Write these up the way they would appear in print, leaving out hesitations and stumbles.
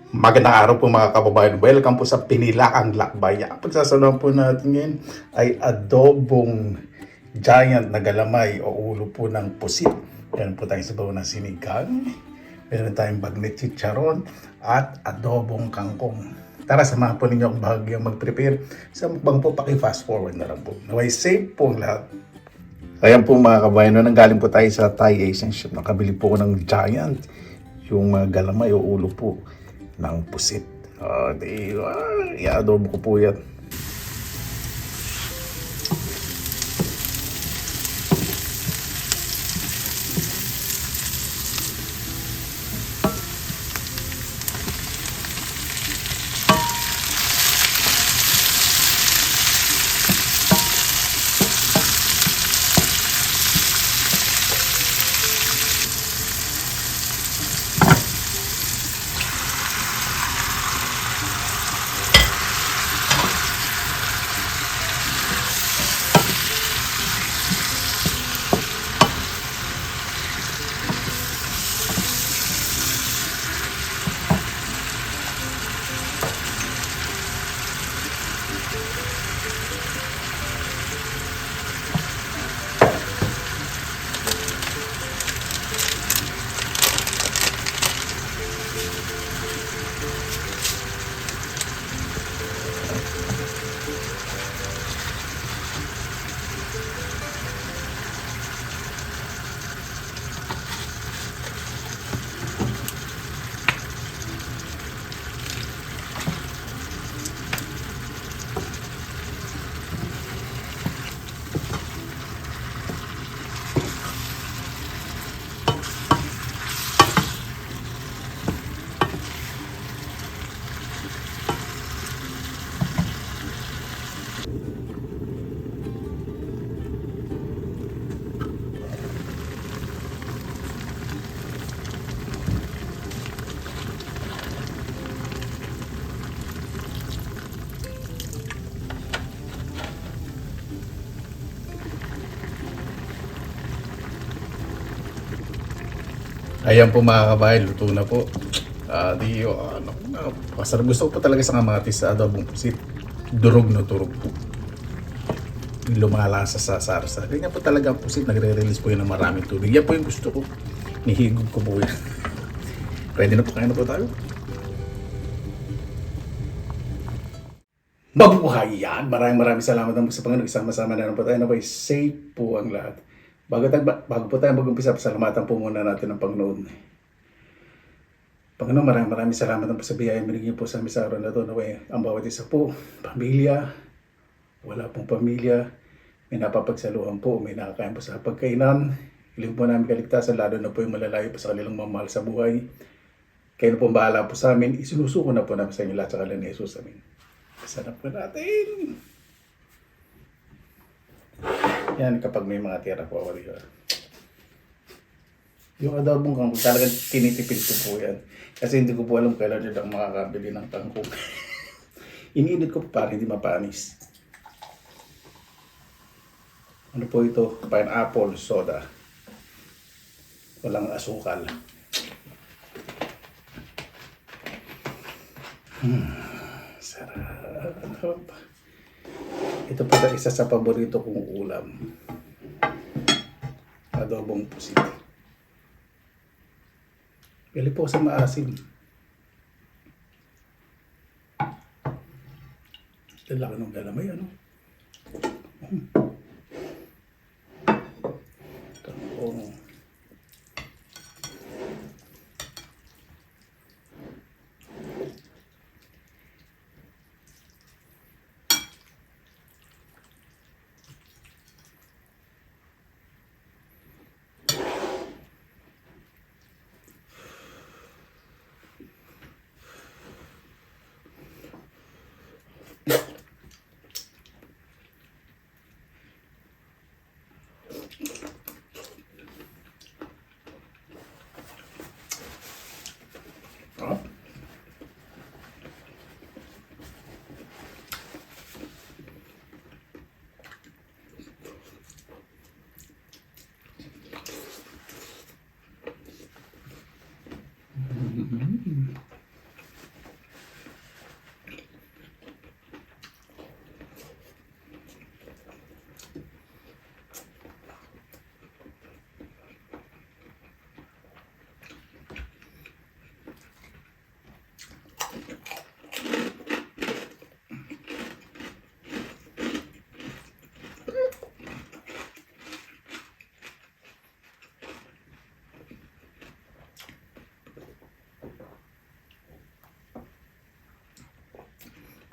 Magandang araw po mga kababayan. Welcome po sa Pinilaang Lakbay. Ang pagsasaluhan po natin ngayon ay adobong giant na galamay o ulo po ng pusit. Meron po tayong sabaw ng sinigang. Meron tayong bagnet chicharon at adobong kangkong. Tara, samahan po ninyo ang bahagyang mag-prepare. Sa mukbang po, paki-fast forward na lang po. Naway safe po ang lahat. Ayan po mga kabayan, no, nanggaling po tayo sa Thai Asian Shop. Nakabili po ko ng giant, yung galamay o ulo po ng pusit. I-adobo ko po yan. Ayan po mga kabayan, luto na po. Masarap. Gusto ko po talaga sa kamatis sa adobong pusit. Durog na durog po. Lumalasa sa sarsa. Ganyan po talaga ang pusit. Nagre-release po yun ng maraming tubig. Yan po yung gusto ko. Nihigog ko po yan. Pwede na po, kain na po tayo. Mabuhay yan! Maraming salamat po sa Panginoon. Isama-sama na po tayo. Naway safe po ang lahat. Bago po tayo mag-umpisa, pasalamatan po muna natin ang Panginoon. Panginoon, maraming salamat po sa biyayang binigyan po sa amin sa araw na ito. Naway, ang bawat isa po, pamilya, wala pong pamilya, may napapagsaluhan po, may nakakain po sa pagkainan. Hiling po namin kaligtasan, lalo na po yung malalayo po sa kanilang mamahal sa buhay. Kayo na po bahala po sa amin. Isinusuko na po namin sa inyo lahat sa kanilang Jesus. Amin. Kasana po natin. Yan, kapag may mga tira po ako dito. Yung adobong kangkong, talagang tinitipid ko po yan. Kasi hindi ko po alam kailan nyo lang makakabili ng kangkong. Iniinit ko para hindi mapanis. Ano po ito? Pineapple soda. Walang asukal. Sarap. Ito po isa sa paborito kong ulam. Adobong pusit. Pili po sa maasim. Lalaki ng galamay, ano? Kangkong.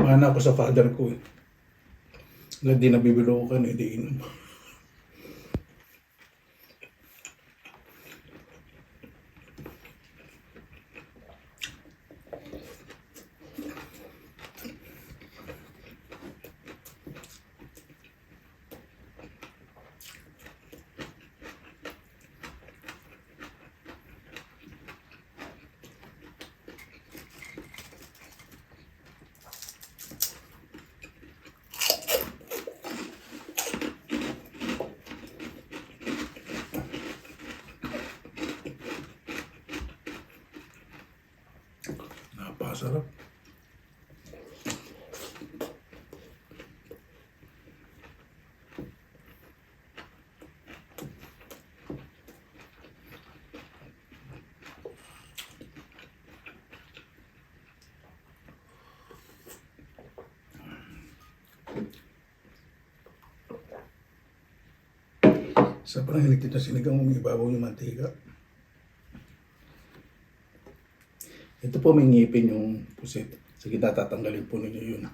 Mana ako sa father ko eh. Hindi nabibilo ko kan, hindi inom. Napakasarap. Sa parang hilig dito sinigang umibabaw yung mantika. Ito po may ngipin yung pusit. Sige, tatanggalin po ninyo yun.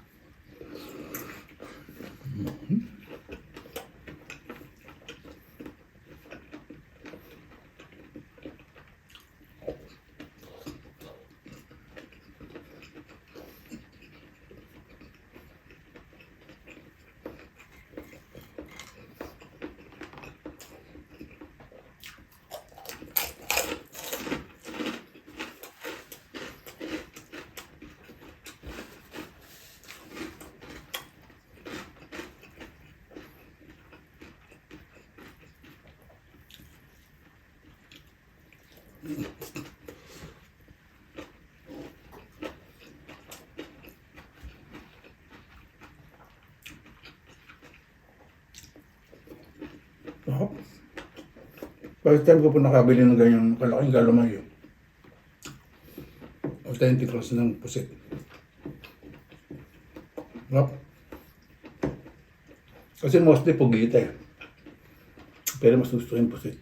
Oh. First time ko po nakabili ng ganyang kalaking galamay yun. Authentic roast ng pusit. Oh. Kasi mostly pugita eh. Pero mas gusto yung pusit.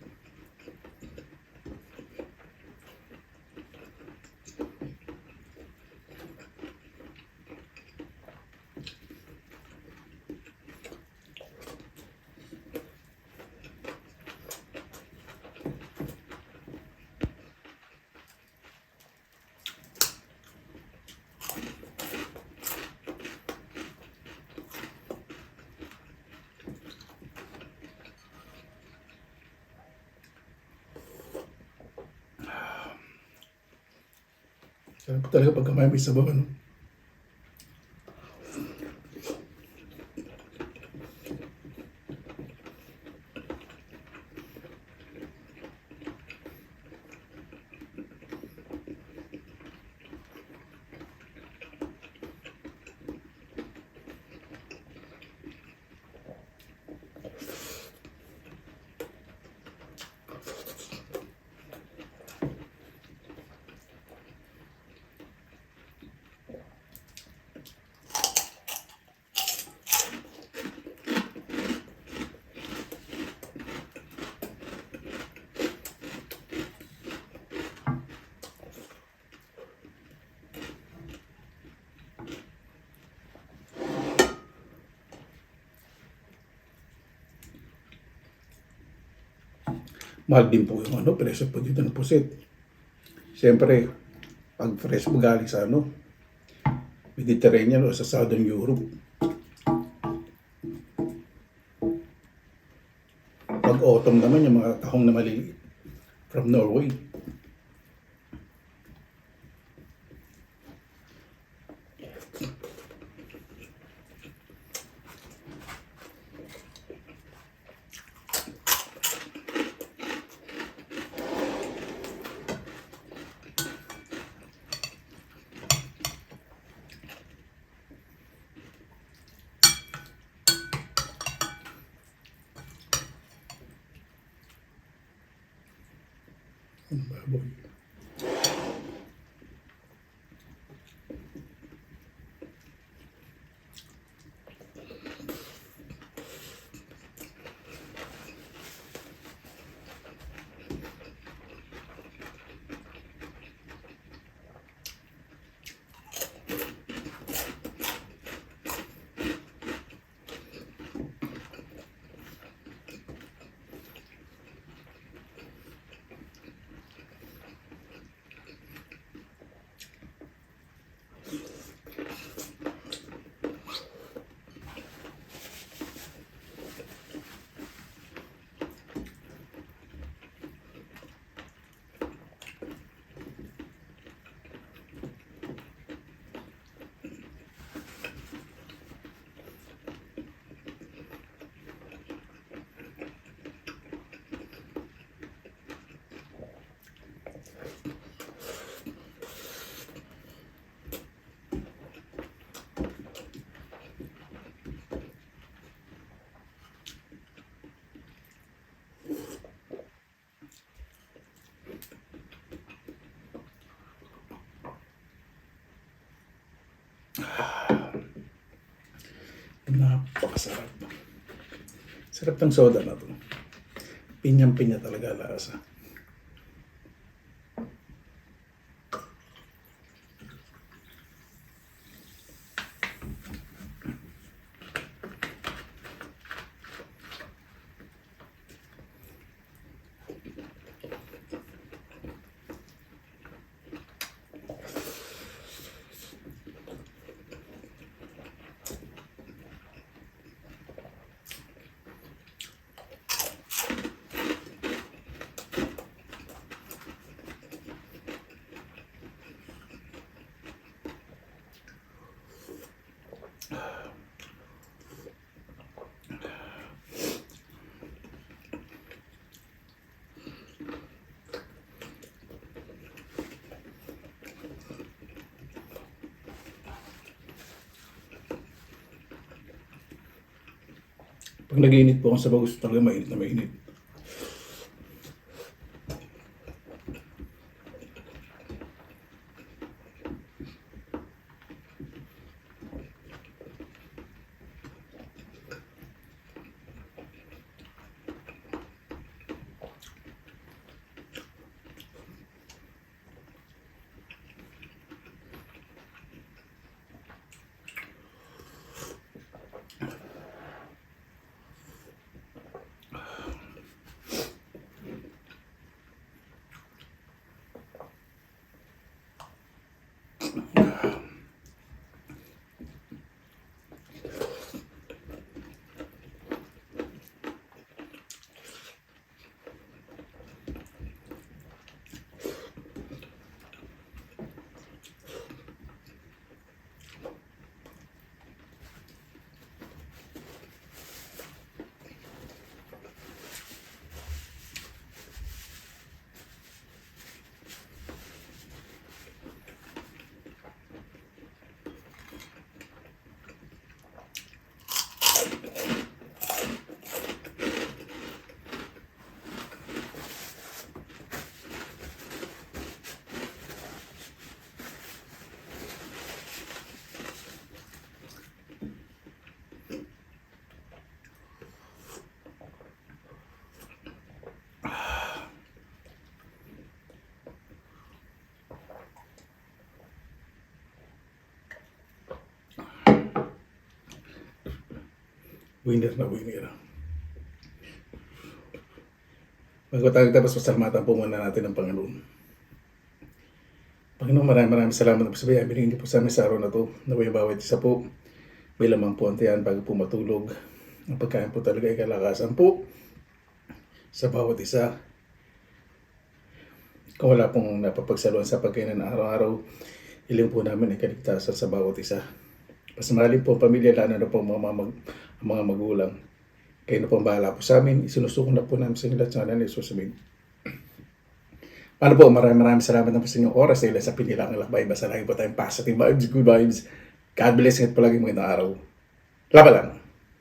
Sarap po talaga pagka may sabaw, ano? Mahal din po yung presyo po dito ng pusit. Siyempre, pag fresh po galing sa Mediterranean o sa Southern Europe. Pag autumn naman, yung mga tahong na maliliit from Norway. Ang baboy. Napakasarap. Sarap ng soda na to. Pinyang-pinya talaga lasa. Pag nag-iinit po akong sabaw, gusto talaga mainit na mainit. Winner na winner. Bago tayo tapos, pasalamatan po muna natin ang Panginoon. Panginoon, maraming salamat na po sa biyaya binigyan niyo po sa amin sa araw na to. Naway bawat isa po, may lamang po ang tiyan bago po matulog. Ang pagkain po talaga ay kalakasan po sa bawat isa. Kung wala pong napapagsaluhan sa pagkain ng araw-araw, iling po namin ay kaligtasan sa bawat isa. Pasamahalin po ang pamilya, lalo na po ang mga magulang. Kayo na po ang bahala po sa amin. Isinusuko na po namin sa inyo lahat sa ngalan ni Jesus. Amen. Paano po, maraming salamat na po sa inyong oras dahil sa Pinilangang Lakbay. Basta lagi po tayong positive vibes, good vibes. God bless, ingat po lagi mga araw. Laban lang.